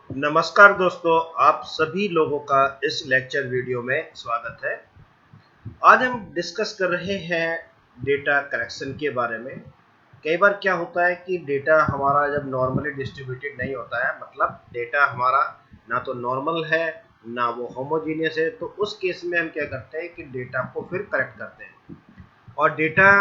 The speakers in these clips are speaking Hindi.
नमस्कार दोस्तों, आप सभी लोगों का इस लेक्चर वीडियो में स्वागत है। आज हम डिस्कस कर रहे हैं डेटा करेक्शन के बारे में। कई बार क्या होता है कि डेटा हमारा जब नॉर्मली डिस्ट्रीब्यूटेड नहीं होता है, मतलब डेटा हमारा ना तो नॉर्मल है ना वो होमोजीनियस है, तो उस केस में हम क्या करते हैं कि डेटा को फिर करेक्ट करते हैं और डेटा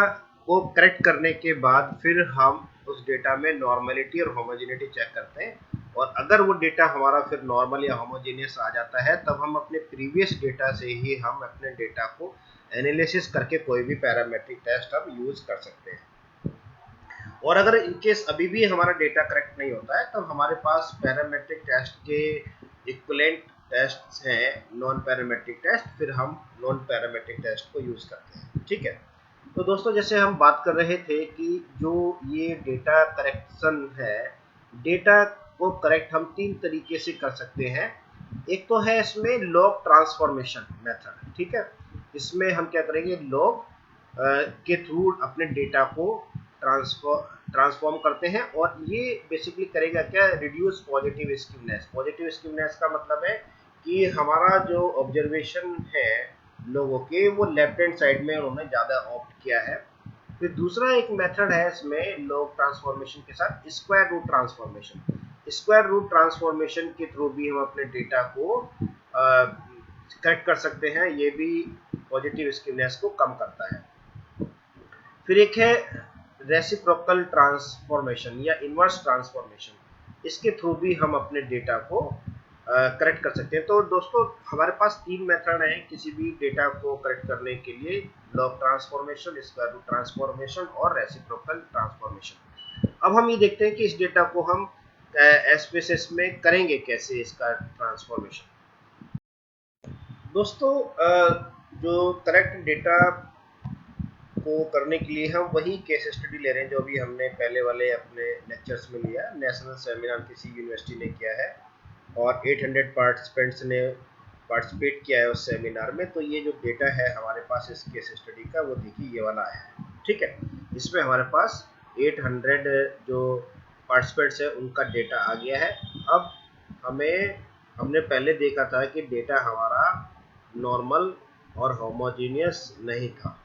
को करेक्ट करने के बाद फिर हम उस डेटा में नॉर्मलिटी और होमोजेनिटी चेक करते हैं। और अगर वो डेटा हमारा फिर नॉर्मल या होमोजेनियस आ जाता है, तब हम अपने प्रीवियस डेटा से ही हम अपने डेटा को एनालिसिस करके कोई भी पैरामेट्रिक टेस्ट हम यूज कर सकते हैं। और अगर इनकेस अभी भी हमारा डेटा करेक्ट नहीं होता है, तो हमारे पास पैरामेट्रिक टेस्ट के इक्विवेलेंट टेस्ट हैं, नॉन पैरामेट्रिक टेस्ट, फिर हम नॉन पैरामेट्रिक टेस्ट को यूज करते हैं। ठीक है, तो दोस्तों जैसे हम बात कर रहे थे कि जो ये डेटा करेक्शन है, डेटा को करेक्ट हम तीन तरीके से कर सकते हैं। एक तो है इसमें लॉग ट्रांसफॉर्मेशन मेथड। ठीक है, इसमें हम क्या करेंगे, लॉग के थ्रू अपने डेटा को ट्रांसफॉर्म करते हैं। और ये बेसिकली करेगा क्या, reduce positive skewness. Positive skewness का मतलब है कि हमारा जो ऑब्जर्वेशन है लोगों के, वो लेफ्ट हैंड साइड में उन्होंने ज़्यादा ऑप्ट किया है। फिर दूसरा एक मेथड है इसमें लॉग ट्रांसफॉर्मेशन के साथ, square root transformation. Square root transformation के थ्रू भी हम अपने डेटा को करेक्ट कर सकते हैं। ये भी पॉजिटिव स्क्यूनेस को कम करता है। फिर एक है रेसिप्रोकल ट्रांसफॉर्मेशन या इनवर्स ट्रांसफॉर्मेशन। इसके थ्रू भी हम अपने डेटा को करेक्ट कर सकते हैं। तो दोस्तों हमारे पास तीन मेथड हैं किसी भी डेटा को करेक्ट करने के लिए: log transformation, square root transformation और रेसिप्रोकल ट्रांसफॉर्मेशन। अब हम ये देखते हैं कि इस डेटा को हम एसपीएसएस में करेंगे कैसे इसका ट्रांसफॉर्मेशन। दोस्तों जो करेक्ट डेटा को करने के लिए हम वही केस स्टडी ले रहे हैं जो भी हमने पहले वाले अपने लेक्चर्स में लिया। नेशनल सेमिनार किसी यूनिवर्सिटी ने किया है और 800 पार्टिसिपेंट्स ने पार्टिसिपेट किया है उस सेमिनार में। तो ये जो डेटा है हमारे पास इस केस स्टडी का, वो देखिए ये वाला है। ठीक है, इसमें हमारे पास 800 जो पार्टिसिपेंट्स है उनका डेटा आ गया है। अब हमने पहले देखा था कि डेटा हमारा नॉर्मल और होमोजीनियस नहीं था।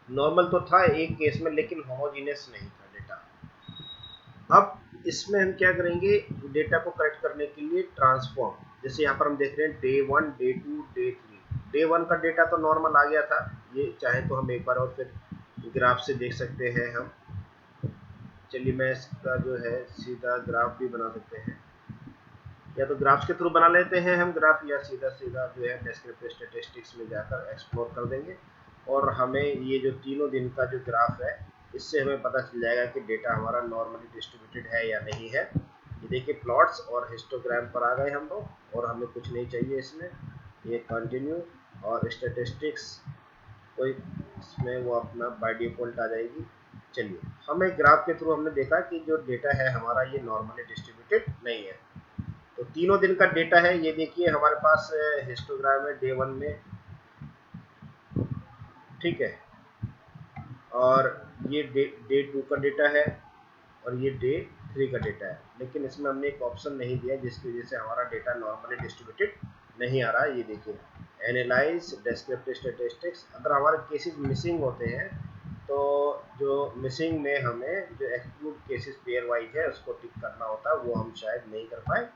नॉर्मल तो था एक केस में, लेकिन होमोजीनियस नहीं था डेटा। अब इसमें हम क्या करेंगे, डेटा को करेक्ट करने के लिए ट्रांसफॉर्म। जैसे यहाँ पर हम देख रहे हैं डे 1, डे 2, डे 3। डे 1 का डेटा तो नॉर्मल आ गया था, ये चाहे तो हम एक बार और फिर ग्राफ से देख सकते हैं हम। चलिए मैं इसका जो है सीधा ग्राफ भी बना सकते हैं, या तो ग्राफ्स के थ्रू बना लेते हैं हम ग्राफ, या सीधा सीधा जो है डिस्क्रिप्टिव स्टैटिस्टिक्स में जाकर एक्सप्लोर कर देंगे। और हमें ये जो तीनों दिन का जो ग्राफ है, इससे हमें पता चल जाएगा कि डेटा हमारा नॉर्मली डिस्ट्रीब्यूटेड है या नहीं है। ये देखिए प्लॉट्स और हिस्टोग्राम पर आ गए हम लोग, और हमें कुछ नहीं चाहिए इसमें। ये कंटिन्यू और स्टैटिस्टिक्स कोई इसमें वो अपना बाय डिफॉल्ट आ जाएगी। चलिए, हमें ग्राफ के थ्रू हमने देखा कि जो डेटा है हमारा ये नॉर्मली डिस्ट्रीब्यूटेड नहीं है। तो तीनों दिन का डेटा है, ये देखिए हमारे पास हिस्टोग्राम है डे 1 में। ठीक है, और ये डे 2 का डेटा है, और ये डे 3 का डेटा है। लेकिन इसमें हमने एक ऑप्शन नहीं दिया, जिसकी वजह से हमारा डेटा नॉर्मली डिस्ट्रीब्यूटेड नहीं आ रहा है। ये देखिए एनालाइज डिस्क्रिप्टिव स्टैटिस्टिक्स। अगर हमारे केसेस मिसिंग होते हैं, तो जो मिसिंग में हमें जो एक्सक्लूड केसेस पेयर वाइज है उसको टिक करना होता है, वो हम शायद नहीं कर पाए।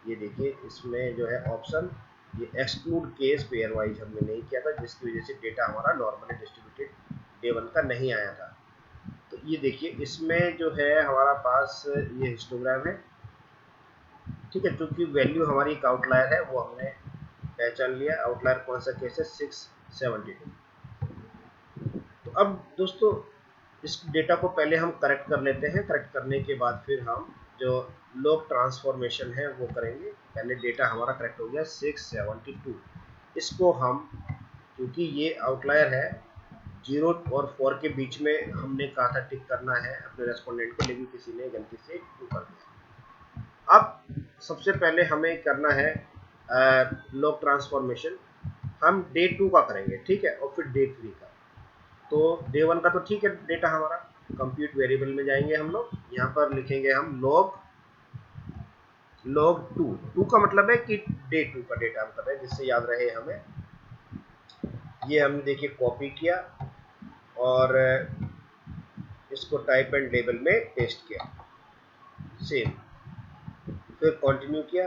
ये देखिए इसमें जो है ऑप्शन, ये एक्सक्लूड केस पेयर वाइज हमने नहीं किया था, जिसकी वजह से डेटा हमारा नॉर्मली डिस्ट्रीब्यूटेड डे 1 का नहीं आया था। तो ये देखिए इसमें जो है हमारा पास ये हिस्टोग्राम है। ठीक है, क्योंकि वैल्यू हमारी एक आउटलायर है, वो हमने पहचान लिया। आउटलायर कौन सा केस है, 672। तो अब दोस्तों इस डेटा को पहले हम करेक्ट कर लेते हैं। करेक्ट करने के बाद फिर हम जो लॉग ट्रांसफॉर्मेशन है वो करेंगे। पहले डेटा हमारा करेक्ट हो गया 672। इसको हम, क्योंकि ये आउटलायर है 0 और 4 के बीच में, हमने कहा था टिक करना है अपने रेस्पोंडेंट को, लेकिन किसी ने गलती से 2 कर दिया। अब सबसे पहले हमें करना है लॉग ट्रांसफॉर्मेशन। हम डे 2 का करेंगे, ठीक है, और फिर डे 3 का। तो डे 1 का तो ठीक है डेटा हमारा। कंप्यूट वेरिएबल में जाएंगे हम लोग, यहाँ पर लिखेंगे हम लॉग log2 का मतलब है कि डे 2 का डेटा हम कर रहे हैं, जिससे याद रहे हमें। ये हमने देखिए कॉपी किया और इसको टाइप एंड लेबल में पेस्ट किया, सेव, फिर कंटिन्यू किया।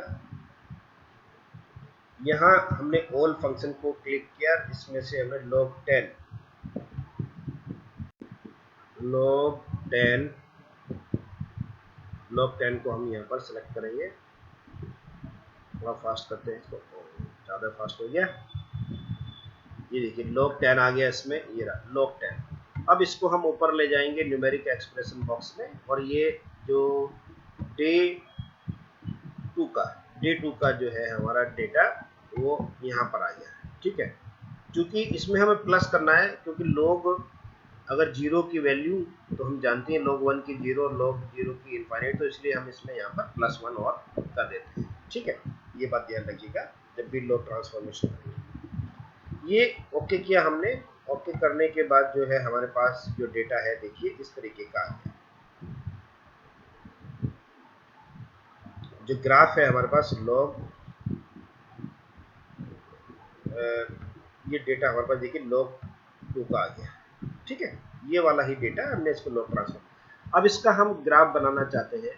यहाँ हमने ऑल फंक्शन को क्लिक किया, इसमें से हमें log10 को हम यहाँ पर सेलेक्ट करेंगे। थोड़ा फास्ट करते हैं इसको, ज़्यादा फास्ट हो गया। ये देखिए log10 आ गया इसमें, ये रहा log10। अब इसको हम ऊपर ले जाएंगे न्यूमेरिक एक्सप्रेशन बॉक्स में, और ये जो डे 2 का जो है हमारा डेटा वो यहाँ पर आ गया। ठीक है, क्योंकि इसमें हमें प्लस करना है, क्योंकि लोग अगर जीरो की वैल्यू तो हम जानते हैं log1 की जीरो, log0 की इनफाइनाइट, तो इसलिए हम इसमें यहाँ पर +1 और कर देते हैं। ठीक है, ये बात ध्यान रखिएगा जब भी log ट्रांसफॉर्मेशन करेंगे। ये ओके किया हमने। ओके करने के बाद जो है हमारे पास जो डेटा है देखिए इस तरीके का आ गया। जो ग्राफ है हमारे पास log ये डेटा हमारे पास देखिए log2 का आ गया। ठीक है, ये वाला ही डेटा हमने इसको log ट्रांसफॉर्म। अब इसका हम ग्राफ बनाना चाहते हैं,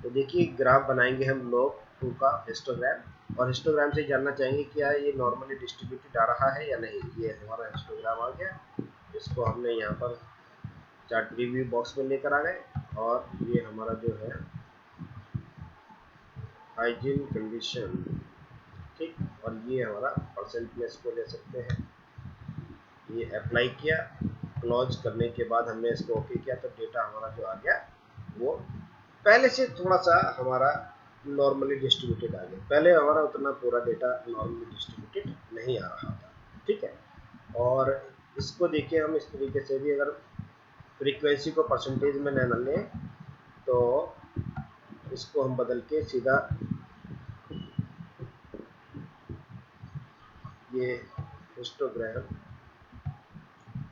तो देखिए ग्राफ बनाएंगे हम log2 का हिस्टोग्राम, और हिस्टोग्राम से जानना चाहेंगे क्या ये नॉर्मली डिस्ट्रीब्यूटेड आ रहा है या नहीं। ये हमारा हिस्टोग्राम आ गया, इसको हमने यहाँ पर चार्ट प्रीव्यू बॉक्स में लेकर आ गए, और ये हमारा जो है हाइजीन कंडीशन, ठीक, और ये हमारा परसेंट में इसको ले सकते हैं। ये अप्लाई किया, क्लोज करने के बाद हमने इसको ओके किया, तो डेटा हमारा जो आ गया वो पहले से थोड़ा सा हमारा नॉर्मली डिस्ट्रीब्यूटेड आ गया। पहले हमारा उतना पूरा डेटा नॉर्मली डिस्ट्रीब्यूटेड नहीं आ रहा था। ठीक है, और इसको देखिए हम इस तरीके से भी, अगर फ्रीक्वेंसी को परसेंटेज में न लें तो इसको हम बदल के सीधा ये हिस्टोग्राम,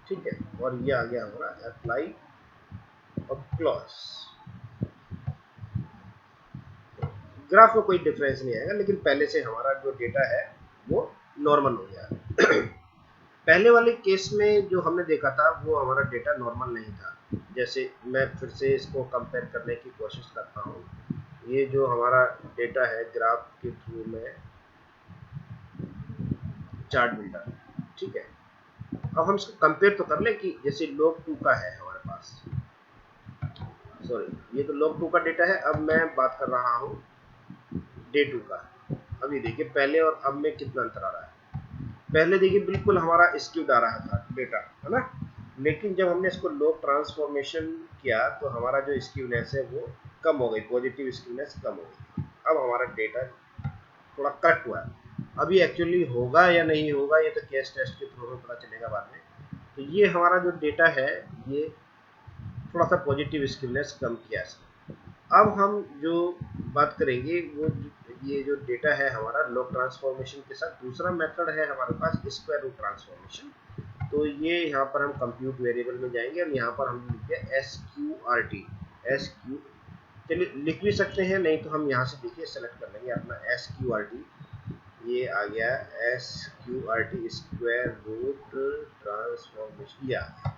ठीक है, और ये आ गया हमारा अप्लाई और क्लोज। ग्राफ में कोई डिफरेंस नहीं आएगा, लेकिन पहले से हमारा जो डेटा है वो नॉर्मल हो गया। पहले वाले केस में जो हमने देखा था वो हमारा डेटा नॉर्मल नहीं था। जैसे मैं फिर से इसको कंपेयर करने की कोशिश करता हूँ। ये जो हमारा डेटा है ग्राफ के थ्रू में चार्ट बिल्डर, ठीक है, अब हम इसको कंपेयर तो कर ले कि जैसे log2 का है हमारे पास, सॉरी ये तो log2 का डेटा है। अब मैं बात कर रहा हूँ डे 2 का। अब ये देखिए पहले और अब में कितना अंतर आ रहा है। पहले देखिए बिल्कुल हमारा स्क्यूड आ रहा था डेटा, है ना, लेकिन जब हमने इसको log ट्रांसफॉर्मेशन किया तो हमारा जो स्क्यूनेस है वो कम हो गई, पॉजिटिव स्क्यूनेस कम हो गई। अब हमारा डेटा थोड़ा कट हुआ है। अभी एक्चुअली होगा या नहीं होगा ये तो केस टेस्ट के थ्रू में पता चलेगा बाद में। तो ये हमारा जो डेटा है ये थोड़ा सा पॉजिटिव स्क्यूनेस कम किया है। अब हम जो बात करेंगे वो ये जो डेटा है हमारा log ट्रांसफॉर्मेशन के साथ दूसरा मेथड है हमारे पास स्क्वायर रूट ट्रांसफॉर्मेशन। तो ये यहाँ पर हम कंप्यूट वेरिएबल में जाएंगे और यहाँ पर हम लिखते हैं SQRT। SQ चलिए लिख भी सकते हैं, नहीं तो हम यहाँ से देखिए सेलेक्ट कर लेंगे अपना SQRT। ये आ गया SQRT स्क्वायर रूट ट्रांसफॉर्मेशन, या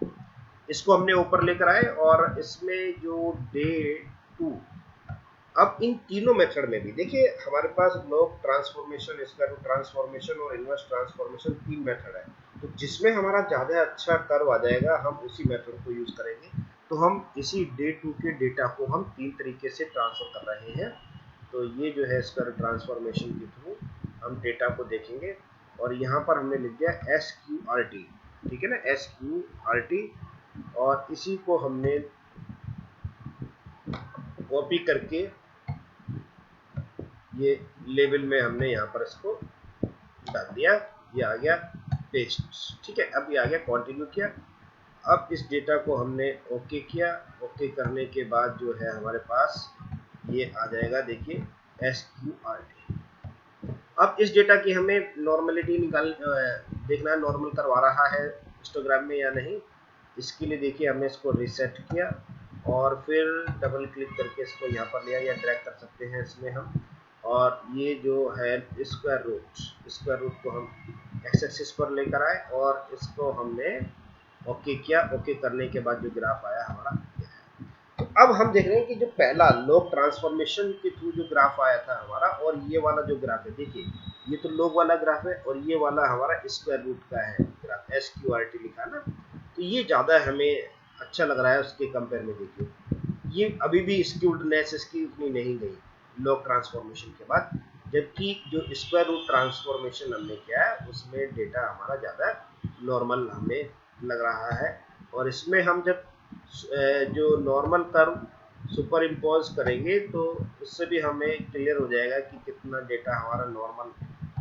इसको हमने ऊपर लेकर आए, और इसमें जो डे 2, अब इन तीनों मेथड में भी देखिए हमारे पास log transformation, square root transformation और इनवर्स ट्रांसफॉर्मेशन 3 मेथड है। तो जिसमें हमारा ज़्यादा अच्छा कर्व आ जाएगा हम उसी मेथड को यूज करेंगे। तो हम इसी डे 2 के डेटा को हम 3 तरीके से ट्रांसफर कर रहे हैं। तो ये जो है स्क्वायर ट्रांसफॉर्मेशन के थ्रू हम डेटा को देखेंगे, और यहाँ पर हमने लिख दिया SQRT, ठीक है ना, SQRT, और इसी को हमने कॉपी करके ये लेवल में हमने यहाँ पर इसको डाल दिया, ये आ गया पेस्ट। ठीक है, अब ये आ गया, कंटिन्यू किया। अब इस डेटा को हमने ओके किया। ओके करने के बाद जो है हमारे पास ये आ जाएगा, देखिए SQRT। अब इस डेटा की हमें नॉर्मलिटी देखना है, नॉर्मल करवा रहा है हिस्टोग्राम में या नहीं। इसके लिए देखिए हमने इसको रीसेट किया और फिर डबल क्लिक करके इसको यहाँ पर लिया, या ड्रैग कर सकते हैं इसमें हम, और ये जो है स्क्वायर रूट को हम एक्स एक्सिस पर लेकर आए और इसको हमने ओके किया। ओके करने के बाद जो ग्राफ आया हमारा ये है। तो अब हम देख रहे हैं कि जो पहला लॉग ट्रांसफॉर्मेशन के थ्रू जो ग्राफ आया था हमारा और ये वाला जो ग्राफ है, देखिए ये तो लॉग वाला ग्राफ है और ये वाला हमारा स्क्वायर रूट का है ग्राफ, SQRT लिखा ना, तो ये ज़्यादा हमें अच्छा लग रहा है उसके कंपेयर में। देखिए ये अभी भी स्क्यूडनेस इसकी उतनी नहीं गई लॉग ट्रांसफॉर्मेशन के बाद, जबकि जो स्क्वायर रूट ट्रांसफॉर्मेशन हमने किया है उसमें डेटा हमारा ज़्यादा नॉर्मल हमें लग रहा है। और इसमें हम जब जो नॉर्मल कर्व सुपर इम्पोज करेंगे तो उससे भी हमें क्लियर हो जाएगा कि कितना डेटा हमारा नॉर्मल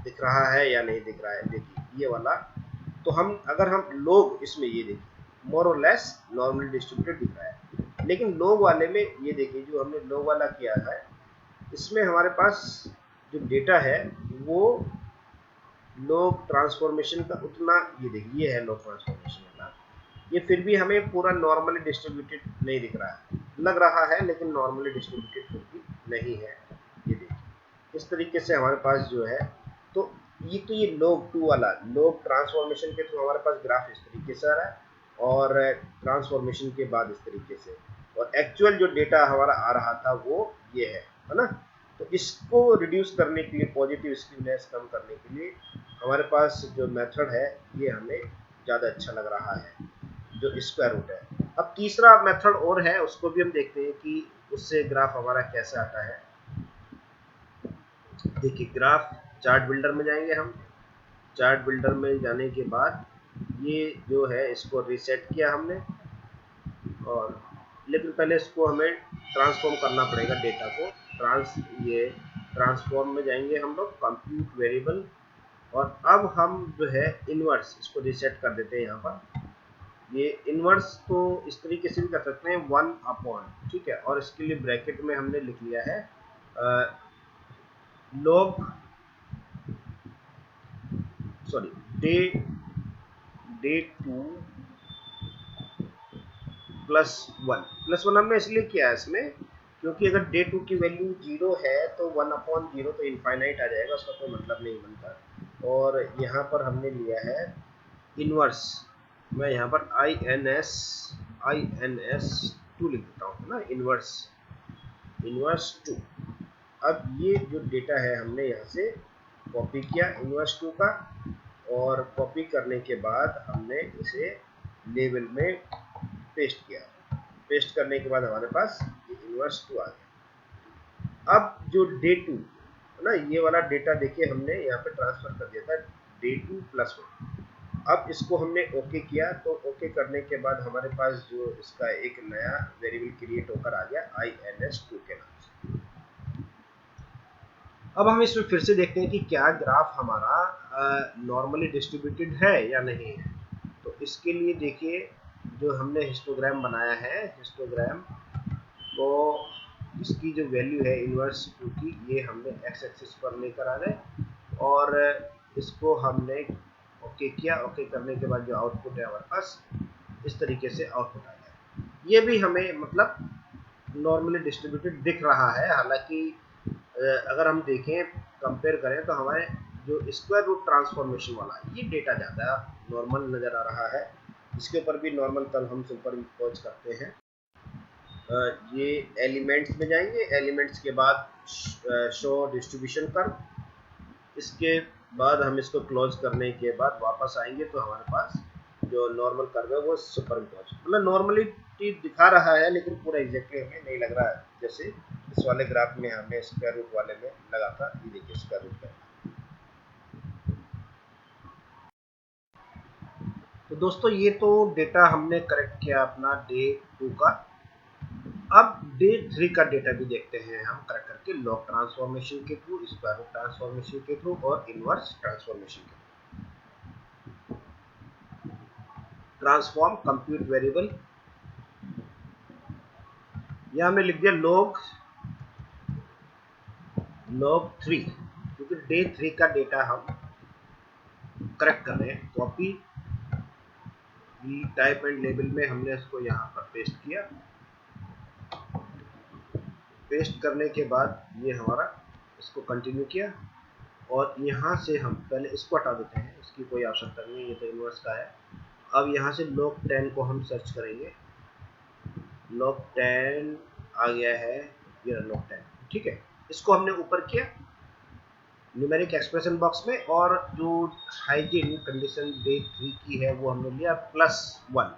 दिख रहा है या नहीं दिख रहा है। देखिए ये वाला, तो हम अगर हम लोग इसमें ये देखिए मोर और लेस नॉर्मली डिस्ट्रीब्यूटेड दिख रहा है, लेकिन लोग वाले में ये देखिए जो हमने लोग वाला किया है इसमें हमारे पास जो डेटा है वो लॉग ट्रांसफॉर्मेशन का उतना, ये देखिए ये है लॉग ट्रांसफॉर्मेशन वाला, ये फिर भी हमें पूरा नॉर्मली डिस्ट्रीब्यूटेड नहीं दिख रहा है, लग रहा है लेकिन नॉर्मली डिस्ट्रीब्यूटेड फिर भी नहीं है। ये देखिए इस तरीके से हमारे पास जो है, तो ये लॉग 2 वाला लॉग ट्रांसफॉर्मेशन के थ्रू हमारे पास ग्राफ इस तरीके से आ रहा है और ट्रांसफॉर्मेशन के बाद इस तरीके से, और एक्चुअल जो डेटा हमारा आ रहा था वो ये है ना। तो इसको रिड्यूस करने के लिए, पॉजिटिव स्क्यूनेस कम करने के लिए हमारे पास जो मेथड है ये हमें ज़्यादा अच्छा लग रहा है, जो स्क्वायर रूट है। अब तीसरा मेथड और है, उसको भी हम देखते हैं कि उससे ग्राफ हमारा कैसे आता है। देखिए ग्राफ चार्ट बिल्डर में जाएंगे हम, चार्ट बिल्डर में जाने के बाद ये जो है इसको रीसेट किया हमने, और लेकिन पहले इसको हमें ट्रांसफॉर्म करना पड़ेगा डेटा को। ये ट्रांसफॉर्म में जाएंगे हम लोग, कंप्यूट वेरिएबल, और अब हम जो है इनवर्स इसको रीसेट कर देते हैं यहाँ पर। ये इनवर्स तो इस तरीके से भी कर सकते हैं 1 अपॉन, ठीक है, और इसके लिए ब्रैकेट में हमने लिख लिया है लॉग सॉरी डे 2 +1 हमने इसलिए किया है इसमें क्योंकि अगर डे 2 की वैल्यू 0 है तो 1/0 तो इनफाइनाइट आ जाएगा, उसका कोई मतलब नहीं बनता। और यहाँ पर हमने लिया है इनवर्स, मैं यहाँ पर -2 लिख देता हूँ ना, इनवर्स 2। अब ये जो डेटा है हमने यहाँ से कॉपी किया इनवर्स 2 का, और कॉपी करने के बाद हमने इसे लेवल में पेस्ट किया। पेस्ट करने के बाद हमारे पास ये इनवर्स 2 आ गया। अब जो डे 2 है ना, ये वाला डेटा देखिए हमने यहाँ पे ट्रांसफर कर दिया था डे 2 +1। अब इसको हमने ओके किया, तो ओके करने के बाद हमारे पास जो इसका एक नया वेरिएबल क्रिएट होकर आ गया INS2 के नाम से। अब हम इसमें फिर से देखते हैं कि क्या ग्राफ हमारा नॉर्मली डिस्ट्रीब्यूटेड है या नहीं है। तो इसके लिए देखिए जो हमने हिस्टोग्राम बनाया है, हिस्टोग्राम को इसकी जो वैल्यू है इनवर्स 2 की, ये हमने एक्स एक्सिस पर लेकर आ गए और इसको हमने ओके किया। ओके करने के बाद जो आउटपुट है हमारे पास इस तरीके से आउटपुट आ गया। ये भी हमें मतलब नॉर्मली डिस्ट्रीब्यूटेड दिख रहा है, हालांकि अगर हम देखें कंपेयर करें तो हमारे जो स्क्वायर रूट ट्रांसफॉर्मेशन वाला ये डेटा ज़्यादा नॉर्मल नज़र आ रहा है। इसके ऊपर भी नॉर्मल कर्व हम सुपर इम्पोज करते हैं। ये एलिमेंट्स में जाएंगे, एलिमेंट्स के बाद शो डिस्ट्रीब्यूशन कर्व, इसके बाद हम इसको क्लोज करने के बाद वापस आएंगे तो हमारे पास जो नॉर्मल कर्व है वो सुपर इम्पोज, मतलब नॉर्मलिटी दिखा रहा है लेकिन पूरा एग्जैक्टली हमें नहीं लग रहा है, जैसे इस वाले ग्राफ में हमने स्क्वायर रूट वाले में लगा था। ये देखिए स्क्वायर रूट का। तो दोस्तों ये तो डेटा हमने करेक्ट किया अपना डे 2 का। अब डे 3 का डेटा भी देखते हैं हम करेक्ट करके, लॉग ट्रांसफॉर्मेशन के थ्रू, स्क्वायर रूट ट्रांसफॉर्मेशन के थ्रू और इनवर्स ट्रांसफॉर्मेशन के थ्रू। ट्रांसफॉर्म कंप्यूट वेरिएबल, यह हमने लिख दिया log 3, क्योंकि डे 3 का डेटा हम करेक्ट कर रहे हैं। कॉपी टाइप एंड लेबल में हमने इसको यहाँ पर पेस्ट किया। पेस्ट करने के बाद ये हमारा इसको कंटिन्यू किया और यहाँ से हम पहले इसको हटा देते हैं, इसकी कोई आवश्यकता नहीं है, ये तो इन्वर्स का है। अब यहाँ से log 10 को हम सर्च करेंगे, log 10 आ गया है, ये log 10, ठीक है। इसको हमने ऊपर किया न्यूमेरिक एक्सप्रेशन बॉक्स में, और जो हाइजीन कंडीशन डे 3 की है वो हमने लिया +1।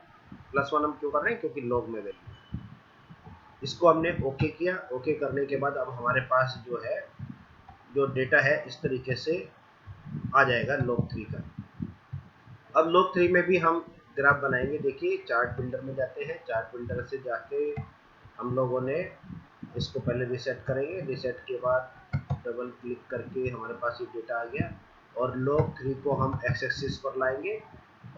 +1 हम क्यों कर रहे हैं, क्योंकि log में वैल्यू। इसको हमने ओके किया। ओके करने के बाद अब हमारे पास जो है जो डेटा है इस तरीके से आ जाएगा log 3 का। अब log 3 में भी हम ग्राफ बनाएंगे। देखिए चार्ट बिल्डर में जाते हैं, चार्ट बिल्डर से जाके हम लोगों ने इसको पहले रीसेट करेंगे, रीसेट के बाद डबल क्लिक करके हमारे पास ये डेटा आ गया, और log 3 को हम एक्स एक्सिस पर लाएंगे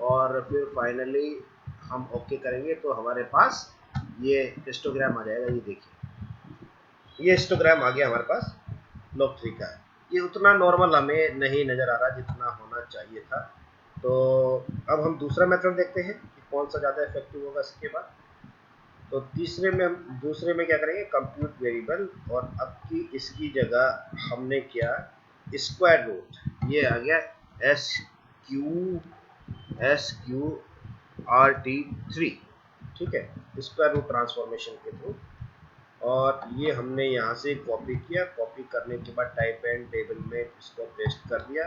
और फिर फाइनली हम ओके करेंगे तो हमारे पास ये हिस्टोग्राम आ जाएगा। ये देखिए ये हिस्टोग्राम आ गया हमारे पास log 3 का। ये उतना नॉर्मल हमें नहीं नज़र आ रहा जितना होना चाहिए था। तो अब हम दूसरा मेथड देखते हैं कि कौन सा ज़्यादा इफेक्टिव होगा इसके बाद। तो दूसरे में क्या करेंगे, कंप्यूट वेरिएबल, और अब की इसकी जगह हमने किया स्क्वायर रूट। ये आ गया SQRT3, ठीक है, स्क्वायर रूट ट्रांसफॉर्मेशन के थ्रू। और ये हमने यहाँ से कॉपी किया, कॉपी करने के बाद टाइप एंड टेबल में इसको पेस्ट कर दिया।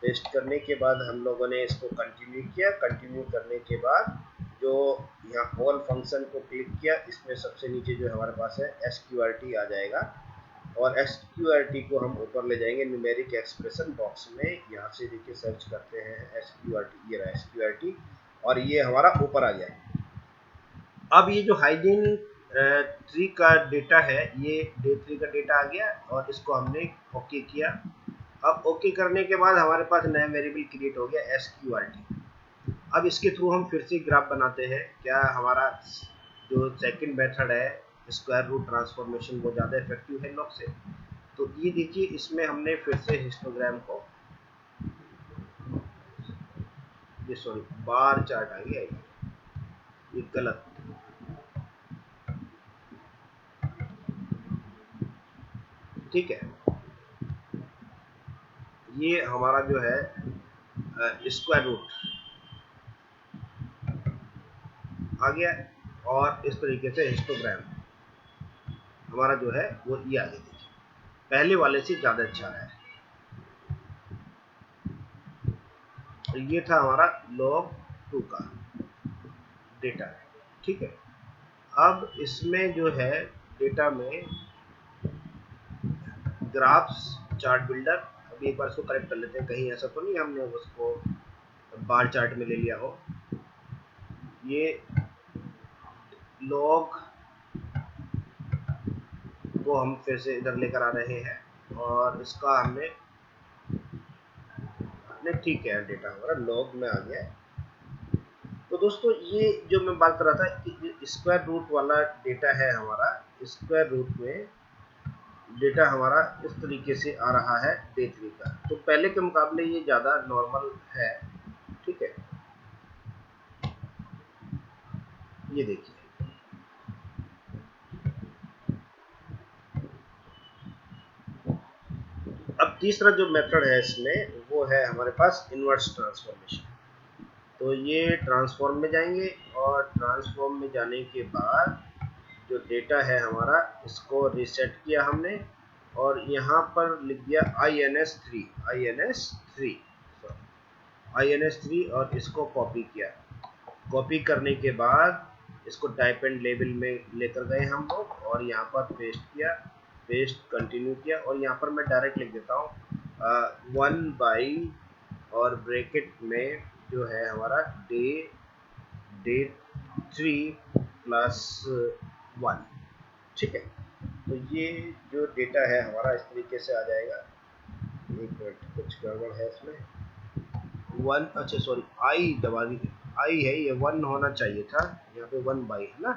पेस्ट करने के बाद हम लोगों ने इसको कंटिन्यू किया। कंटिन्यू करने के बाद जो यहाँ ऑल फंक्शन को क्लिक किया, इसमें सबसे नीचे जो हमारे पास है SQRT आ जाएगा, और SQRT को हम ऊपर ले जाएंगे न्यूमेरिक एक्सप्रेशन बॉक्स में। यहाँ से देखिए सर्च करते हैं SQRT, ये रहा SQRT, और ये हमारा ऊपर आ गया। अब ये जो हाइजीन 3 का डेटा है, ये डे 3 का डेटा आ गया, और इसको हमने ओके किया। अब ओके करने के बाद हमारे पास नया वेरिएबल क्रिएट हो गया SQRT। अब इसके थ्रू हम फिर से ग्राफ बनाते हैं। क्या हमारा जो सेकंड मेथड है स्क्वायर रूट ट्रांसफॉर्मेशन वो ज़्यादा इफेक्टिव है log से? तो ये देखिए इसमें हमने फिर से हिस्टोग्राम को, ये सॉरी बार चार्ट आ गया, ये गलत, ठीक है। ये हमारा जो है स्क्वायर रूट आ गया, और इस तरीके से हिस्टोग्राम हमारा जो है वो ये आगे देखिए पहले वाले से ज़्यादा अच्छा है। तो ये था हमारा log 2 का डेटा, ठीक है। अब इसमें जो है डेटा में ग्राफ्स चार्ट बिल्डर, अभी एक बार इसको करेक्ट कर लेते हैं, कहीं ऐसा तो नहीं हमने उसको बार चार्ट में ले लिया हो। ये log को हम फिर से इधर लेकर आ रहे हैं, और इसका हमने ठीक है डेटा हमारा log में आ गया है। तो दोस्तों ये जो मैं बात कर रहा था कि स्क्वायर रूट वाला डेटा है हमारा, स्क्वायर रूट में डेटा हमारा इस तरीके से आ रहा है डे 3 का। तो पहले के मुकाबले ये ज़्यादा नॉर्मल है, ठीक है। ये देखिए अब तीसरा जो मेथड है इसमें वो है हमारे पास इनवर्स ट्रांसफॉर्मेशन। तो ये ट्रांसफॉर्म में जाएंगे, और ट्रांसफॉर्म में जाने के बाद जो डेटा है हमारा इसको रीसेट किया हमने, और यहाँ पर लिख दिया INS3 और इसको कॉपी किया। कॉपी करने के बाद इसको टाइप एंड लेबल में लेकर गए हम लोग, और यहाँ पर पेस्ट किया, पेस्ट कंटिन्यू किया, और यहाँ पर मैं डायरेक्ट लिख देता हूँ 1 बाई, और ब्रैकेट में जो है हमारा डे 3 प्लस 1, ठीक है। तो ये जो डेटा है हमारा इस तरीके से आ जाएगा। एक मिनट, कुछ गड़बड़ है इसमें, 1, अच्छा सॉरी आई दबा दी, आई है, ये 1 होना चाहिए था, यहाँ पे 1 बाई है ना।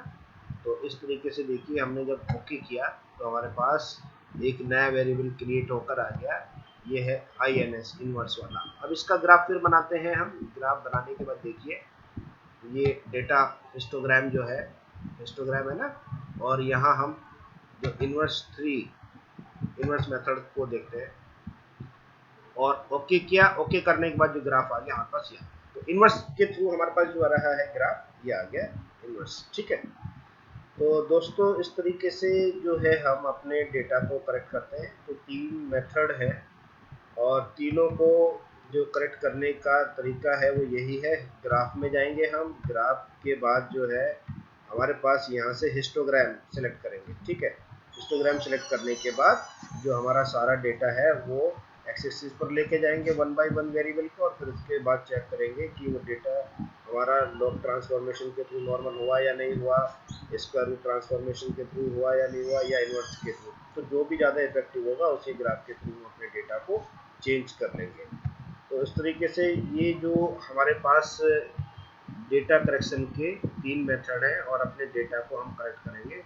तो इस तरीके से देखिए हमने जब ओके किया तो हमारे पास एक नया वेरिएबल क्रिएट होकर आ गया, ये है INS इनवर्स वाला। अब इसका ग्राफ फिर बनाते हैं हम। ग्राफ बनाने के बाद देखिए ये डेटा हिस्टोग्राम है ना, और यहाँ हम जो इनवर्स 3 इन्वर्स मेथड को देखते हैं और ओके किया। ओके करने के बाद जो ग्राफ आ गया हमारे पास यहाँ, तो इन्वर्स के थ्रू हमारे पास जो आ रहा है ग्राफ ये आ गया इन्वर्स। ठीक है, तो दोस्तों इस तरीके से जो है हम अपने डेटा को करेक्ट करते हैं। तो 3 मेथड है और तीनों को जो करेक्ट करने का तरीका है वो यही है। ग्राफ में जाएंगे हम, ग्राफ के बाद जो है हमारे पास यहाँ से हिस्टोग्राम सेलेक्ट करेंगे। ठीक है, हिस्टोग्राम सेलेक्ट करने के बाद जो हमारा सारा डेटा है वो एक्स एक्सिस पर लेके जाएंगे 1 बाय 1 वेरिएबल को, और फिर उसके बाद चेक करेंगे कि वो डेटा हमारा लॉग ट्रांसफॉर्मेशन के थ्रू नॉर्मल हुआ या नहीं हुआ, स्क्वायर रूट ट्रांसफॉर्मेशन के थ्रू हुआ या नहीं हुआ, या इन्वर्स के थ्रू। तो जो भी ज़्यादा इफेक्टिव होगा उसी ग्राफ के थ्रू अपने डेटा को चेंज कर लेंगे। तो इस तरीके से ये जो हमारे पास डेटा करेक्शन के 3 मेथड हैं और अपने डेटा को हम करेक्ट करेंगे।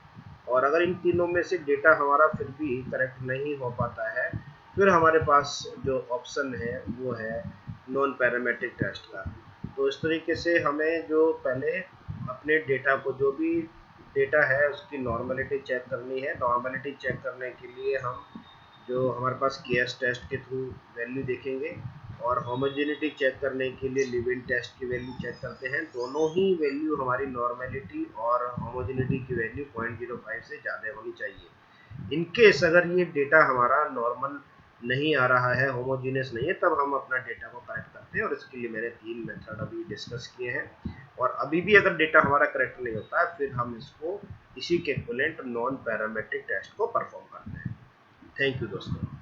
और अगर इन तीनों में से डेटा हमारा फिर भी करेक्ट नहीं हो पाता है, फिर हमारे पास जो ऑप्शन है वो है नॉन पैरामेट्रिक टेस्ट का। तो इस तरीके से हमें जो पहले अपने डेटा को, जो भी डेटा है उसकी नॉर्मलिटी चेक करनी है। नॉर्मलिटी चेक करने के लिए हम जो हमारे पास केएस टेस्ट के थ्रू वैल्यू देखेंगे, और होमोजेनिटी चेक करने के लिए लिव-इन टेस्ट की वैल्यू चेक करते हैं। दोनों ही वैल्यू हमारी नॉर्मलिटी और होमोजेनिटी की वैल्यू 0.05 से ज़्यादा होनी चाहिए। इनकेस अगर ये डेटा हमारा नॉर्मल नहीं आ रहा है, होमोजीनियस नहीं है, तब हम अपना डेटा को करेक्ट करते हैं। और इसके लिए मैंने 3 मेथड अभी डिस्कस किए हैं। और अभी भी अगर डेटा हमारा करेक्ट नहीं होता है, फिर हम इसको इसी के इक्विवेलेंट नॉन पैरामेट्रिक टेस्ट को परफॉर्म करते हैं। थैंक यू दोस्तों।